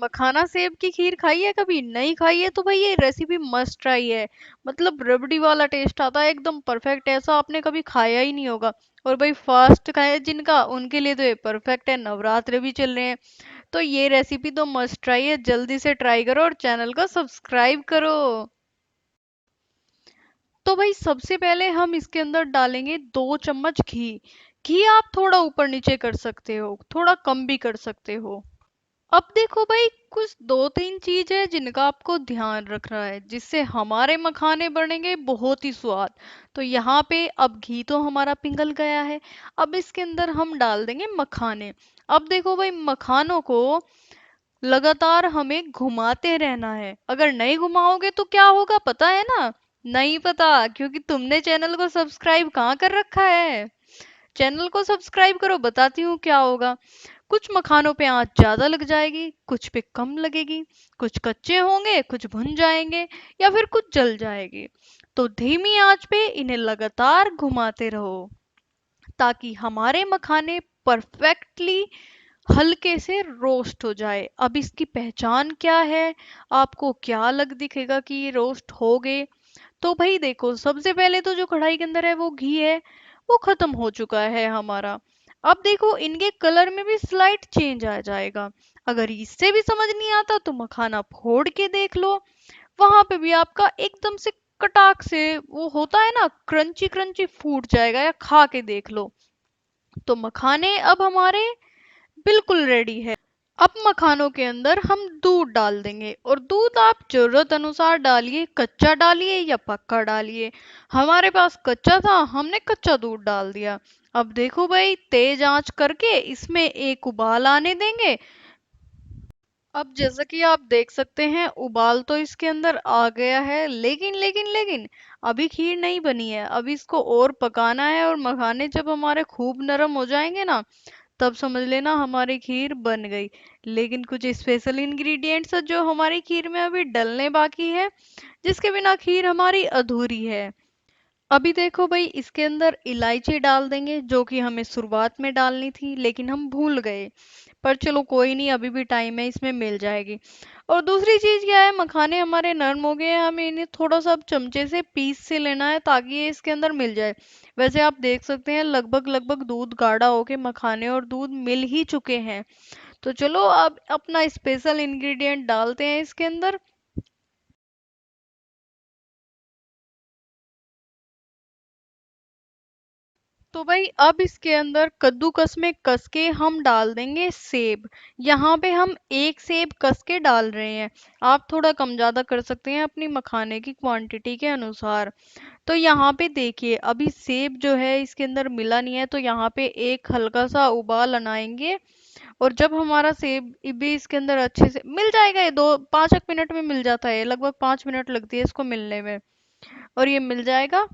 मखाना सेब की खीर खाई है कभी? नहीं खाई है तो भाई ये रेसिपी मस्ट ट्राई है। मतलब रबड़ी वाला टेस्ट आता है एकदम परफेक्ट, ऐसा आपने कभी खाया ही नहीं होगा। और भाई फास्ट खाए जिनका, उनके लिए तो ये परफेक्ट है, नवरात्र भी चल रहे हैं। तो ये रेसिपी तो मस्ट ट्राई है, जल्दी से ट्राई करो और चैनल को सब्सक्राइब करो। तो भाई सबसे पहले हम इसके अंदर डालेंगे 2 चम्मच घी। घी आप थोड़ा ऊपर नीचे कर सकते हो, थोड़ा कम भी कर सकते हो। अब देखो भाई, कुछ 2-3 चीज है जिनका आपको ध्यान रखना है, जिससे हमारे मखाने बनेंगे बहुत ही स्वाद। तो यहाँ पे अब घी तो हमारा पिघल गया है। अब इसके अंदर हम डाल देंगे मखाने। अब देखो भाई, मखानों को लगातार हमें घुमाते रहना है। अगर नहीं घुमाओगे तो क्या होगा पता है ना? नहीं पता, क्योंकि तुमने चैनल को सब्सक्राइब कहाँ कर रखा है। चैनल को सब्सक्राइब करो, बताती हूँ क्या होगा। कुछ मखानों पे आंच ज्यादा लग जाएगी, कुछ पे कम लगेगी। कुछ कच्चे होंगे, कुछ भुन जाएंगे, या फिर कुछ जल जाएगी। तो धीमी आंच पे इन्हें लगातार घुमाते रहो, ताकि हमारे मखाने परफेक्टली हल्के से रोस्ट हो जाए। अब इसकी पहचान क्या है? आपको क्या लग दिखेगा कि ये रोस्ट हो गए? तो भाई देखो, सबसे पहले तो जो कढ़ाई के अंदर है वो घी है, वो खत्म हो चुका है हमारा। अब देखो, इनके कलर में भी स्लाइट चेंज आ जाएगा। अगर इससे भी समझ नहीं आता तो मखाना फोड़ के देख लो, वहां पे भी आपका एकदम से कटाक से वो होता है ना, क्रंची क्रंची फूट जाएगा, या खा के देख लो। तो मखाने अब हमारे बिल्कुल रेडी है। अब मखानों के अंदर हम दूध डाल देंगे, और दूध आप जरूरत अनुसार डालिए, कच्चा डालिए या पक्का डालिए। हमारे पास कच्चा था, हमने कच्चा दूध डाल दिया। अब देखो भाई, तेज आंच करके इसमें एक उबाल आने देंगे। अब जैसा कि आप देख सकते हैं, उबाल तो इसके अंदर आ गया है, लेकिन लेकिन लेकिन अभी खीर नहीं बनी है। अभी इसको और पकाना है, और मखाने जब हमारे खूब नरम हो जाएंगे ना, तब समझ लेना हमारी खीर बन गई। लेकिन कुछ स्पेशल इंग्रेडिएंट्स जो हमारी खीर में अभी डलने बाकी है, जिसके बिना खीर हमारी अधूरी है। अभी देखो भाई, इसके अंदर इलायची डाल देंगे, जो कि हमें शुरुआत में डालनी थी लेकिन हम भूल गए। पर चलो कोई नहीं, अभी भी टाइम है, इसमें मिल जाएगी। और दूसरी चीज क्या है, मखाने हमारे नरम हो गए हैं, हमें इन्हें थोड़ा सा अब चमचे से पीस से लेना है, ताकि ये इसके अंदर मिल जाए। वैसे आप देख सकते हैं, लगभग लगभग दूध गाढ़ा होके मखाने और दूध मिल ही चुके हैं। तो चलो अब अपना स्पेशल इंग्रेडिएंट डालते हैं इसके अंदर। तो भाई अब इसके अंदर कद्दूकस में कस के हम डाल देंगे सेब। यहाँ पे हम एक सेब कस के डाल रहे हैं। आप थोड़ा कम ज्यादा कर सकते हैं अपनी मखाने की क्वांटिटी के अनुसार। तो यहाँ पे देखिए, अभी सेब जो है इसके अंदर मिला नहीं है, तो यहाँ पे एक हल्का सा उबाल बनाएंगे। और जब हमारा सेब भी इसके अंदर अच्छे से मिल जाएगा, ये 2-5 मिनट में मिल जाता है, लगभग 5 मिनट लगती है इसको मिलने में। और ये मिल जाएगा।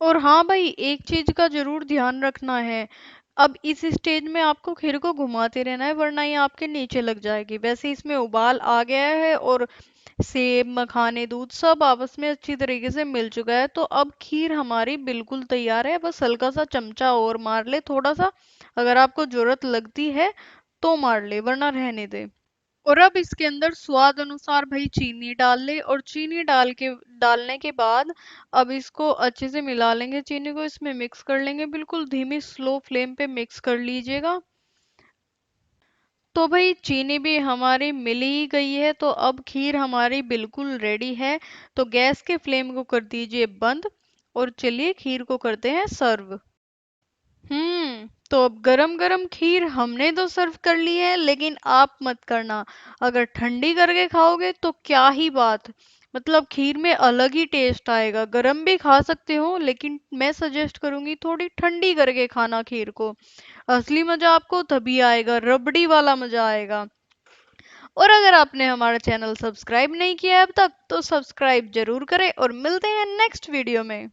और हाँ भाई, एक चीज का जरूर ध्यान रखना है। अब इस स्टेज में आपको खीर को घुमाते रहना है, वरना ये आपके नीचे लग जाएगी। वैसे इसमें उबाल आ गया है, और सेब मखाने दूध सब आपस में अच्छी तरीके से मिल चुका है। तो अब खीर हमारी बिल्कुल तैयार है, बस हल्का सा चमचा और मार ले थोड़ा सा। अगर आपको जरूरत लगती है तो मार ले, वरना रहने दे। और अब इसके अंदर स्वाद अनुसार भाई चीनी डाल ले, और चीनी डालने के बाद अब इसको अच्छे से मिला लेंगे, चीनी को इसमें मिक्स कर लेंगे, बिल्कुल धीमी स्लो फ्लेम पे मिक्स कर लीजिएगा। तो भाई चीनी भी हमारी मिल ही गई है, तो अब खीर हमारी बिल्कुल रेडी है। तो गैस के फ्लेम को कर दीजिए बंद, और चलिए खीर को करते हैं सर्व। तो अब गरम गरम खीर हमने तो सर्व कर ली है, लेकिन आप मत करना। अगर ठंडी करके खाओगे तो क्या ही बात, मतलब खीर में अलग ही टेस्ट आएगा। गरम भी खा सकते हो, लेकिन मैं सजेस्ट करूंगी थोड़ी ठंडी करके खाना खीर को। असली मजा आपको तभी आएगा, रबड़ी वाला मजा आएगा। और अगर आपने हमारा चैनल सब्सक्राइब नहीं किया है अब तक, तो सब्सक्राइब जरूर करें, और मिलते हैं नेक्स्ट वीडियो में।